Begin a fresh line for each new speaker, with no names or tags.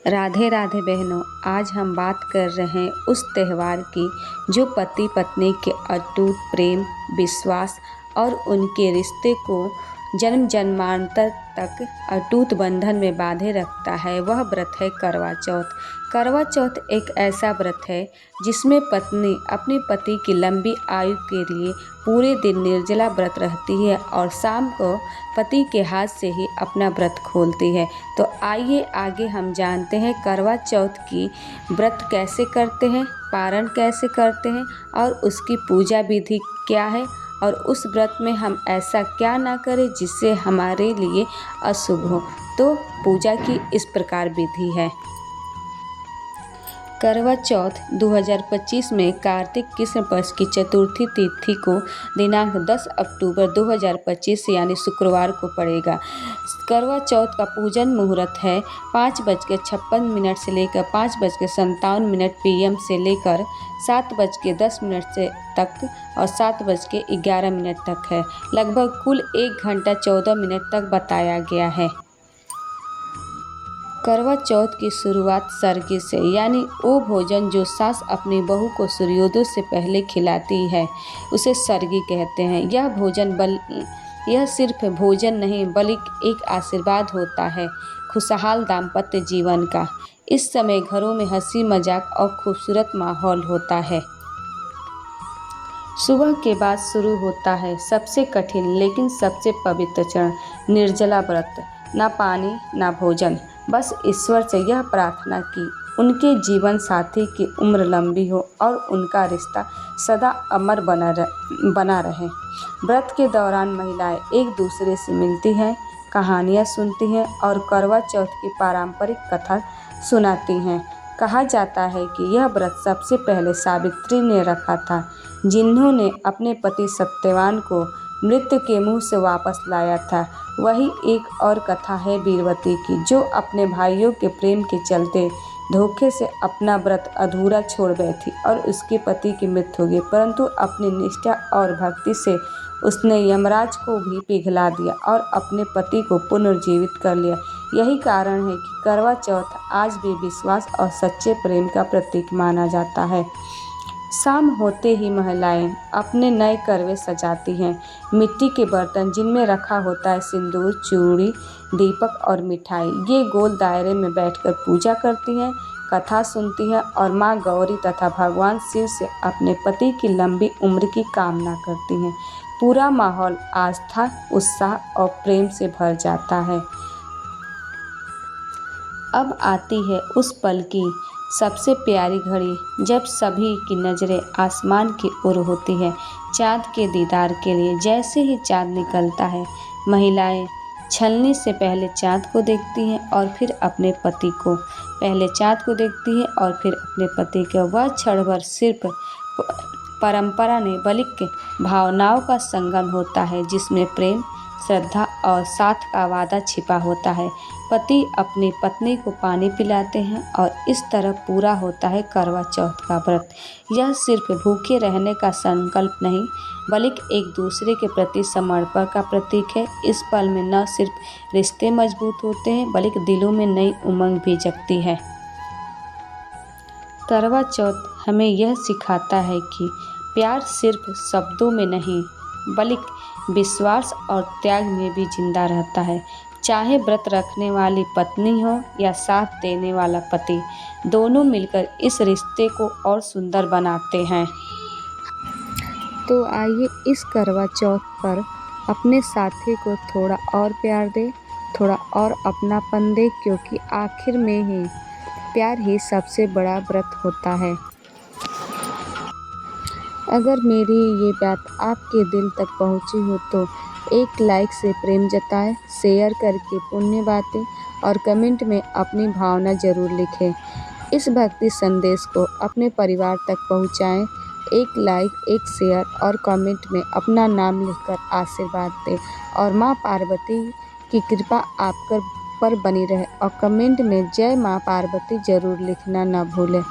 राधे राधे बहनों, आज हम बात कर रहे हैं उस त्यौहार की जो पति पत्नी के अटूट प्रेम, विश्वास और उनके रिश्ते को जन्म जन्मांतर तक अटूट बंधन में बांधे रखता है। वह व्रत है करवा चौथ। करवा चौथ एक ऐसा व्रत है जिसमें पत्नी अपने पति की लंबी आयु के लिए पूरे दिन निर्जला व्रत रहती है और शाम को पति के हाथ से ही अपना व्रत खोलती है। तो आइए आगे हम जानते हैं करवा चौथ की व्रत कैसे करते हैं, पारण कैसे करते हैं और उसकी पूजा विधि क्या है और उस व्रत में हम ऐसा क्या ना करें जिससे हमारे लिए अशुभ हो। तो पूजा की इस प्रकार विधि है। करवा चौथ 2025 में कार्तिक कृष्ण पक्ष की चतुर्थी तिथि को दिनांक 10 अक्टूबर 2025 यानी शुक्रवार को पड़ेगा। करवा चौथ का पूजन मुहूर्त है 5:56 से लेकर 5:57 PM से लेकर 7:10 से तक और 7:11 तक है। लगभग कुल 1 घंटा 14 मिनट तक बताया गया है। करवा चौथ की शुरुआत सर्गी से, यानी वो भोजन जो सास अपनी बहू को सूर्योदय से पहले खिलाती है उसे सर्गी कहते हैं। यह सिर्फ भोजन नहीं बल्कि एक आशीर्वाद होता है खुशहाल दाम्पत्य जीवन का। इस समय घरों में हंसी मजाक और खूबसूरत माहौल होता है। सुबह के बाद शुरू होता है सबसे कठिन लेकिन सबसे पवित्र क्षण, निर्जला व्रत। ना पानी ना भोजन, बस ईश्वर से यह प्रार्थना की उनके जीवन साथी की उम्र लंबी हो और उनका रिश्ता सदा अमर बना रहे। व्रत के दौरान महिलाएं एक दूसरे से मिलती हैं, कहानियाँ सुनती हैं और करवा चौथ की पारंपरिक कथा सुनाती हैं। कहा जाता है कि यह व्रत सबसे पहले सावित्री ने रखा था, जिन्होंने अपने पति सत्यवान को मृत्यु के मुंह से वापस लाया था। वही एक और कथा है वीरवती की, जो अपने भाइयों के प्रेम के चलते धोखे से अपना व्रत अधूरा छोड़ बैठी और उसके पति की मृत्यु हो गई, परंतु अपनी निष्ठा और भक्ति से उसने यमराज को भी पिघला दिया और अपने पति को पुनर्जीवित कर लिया। यही कारण है कि करवा चौथ आज भी विश्वास और सच्चे प्रेम का प्रतीक माना जाता है। शाम होते ही महिलाएं अपने नए करवे सजाती हैं। मिट्टी के बर्तन जिनमें रखा होता है सिंदूर, चूड़ी, दीपक और मिठाई, ये गोल दायरे में बैठकर पूजा करती हैं, कथा सुनती हैं और माँ गौरी तथा भगवान शिव से अपने पति की लंबी उम्र की कामना करती हैं। पूरा माहौल आस्था, उत्साह और प्रेम से भर जाता है। अब आती है उस पल की सबसे प्यारी घड़ी, जब सभी की नज़रें आसमान की ओर होती है चाँद के दीदार के लिए। जैसे ही चाँद निकलता है, महिलाएं छलनी से पहले चाँद को देखती हैं और फिर अपने पति को। पहले चाँद को देखती हैं और फिर अपने पति को। वह क्षण भर सिर्फ परंपरा नहीं बल्कि भावनाओं का संगम होता है, जिसमें प्रेम, श्रद्धा और साथ का वादा छिपा होता है। पति अपनी पत्नी को पानी पिलाते हैं और इस तरह पूरा होता है करवा चौथ का व्रत। यह सिर्फ भूखे रहने का संकल्प नहीं बल्कि एक दूसरे के प्रति समर्पण का प्रतीक है। इस पल में न सिर्फ रिश्ते मजबूत होते हैं बल्कि दिलों में नई उमंग भी जगती है। करवा चौथ हमें यह सिखाता है कि प्यार सिर्फ शब्दों में नहीं बल्कि विश्वास और त्याग में भी जिंदा रहता है। चाहे व्रत रखने वाली पत्नी हो या साथ देने वाला पति, दोनों मिलकर इस रिश्ते को और सुंदर बनाते हैं। तो आइए इस करवा चौथ पर अपने साथी को थोड़ा और प्यार दे, थोड़ा और अपनापन दे, क्योंकि आखिर में ही प्यार ही सबसे बड़ा व्रत होता है। अगर मेरी ये बात आपके दिल तक पहुंची हो तो एक लाइक से प्रेम जताएं, शेयर करके पुण्य बातें और कमेंट में अपनी भावना ज़रूर लिखें। इस भक्ति संदेश को अपने परिवार तक पहुंचाएं। एक लाइक, एक शेयर और कमेंट में अपना नाम लिखकर आशीर्वाद दें और माँ पार्वती की कृपा आप पर बनी रहे और कमेंट में जय माँ पार्वती ज़रूर लिखना न भूलें।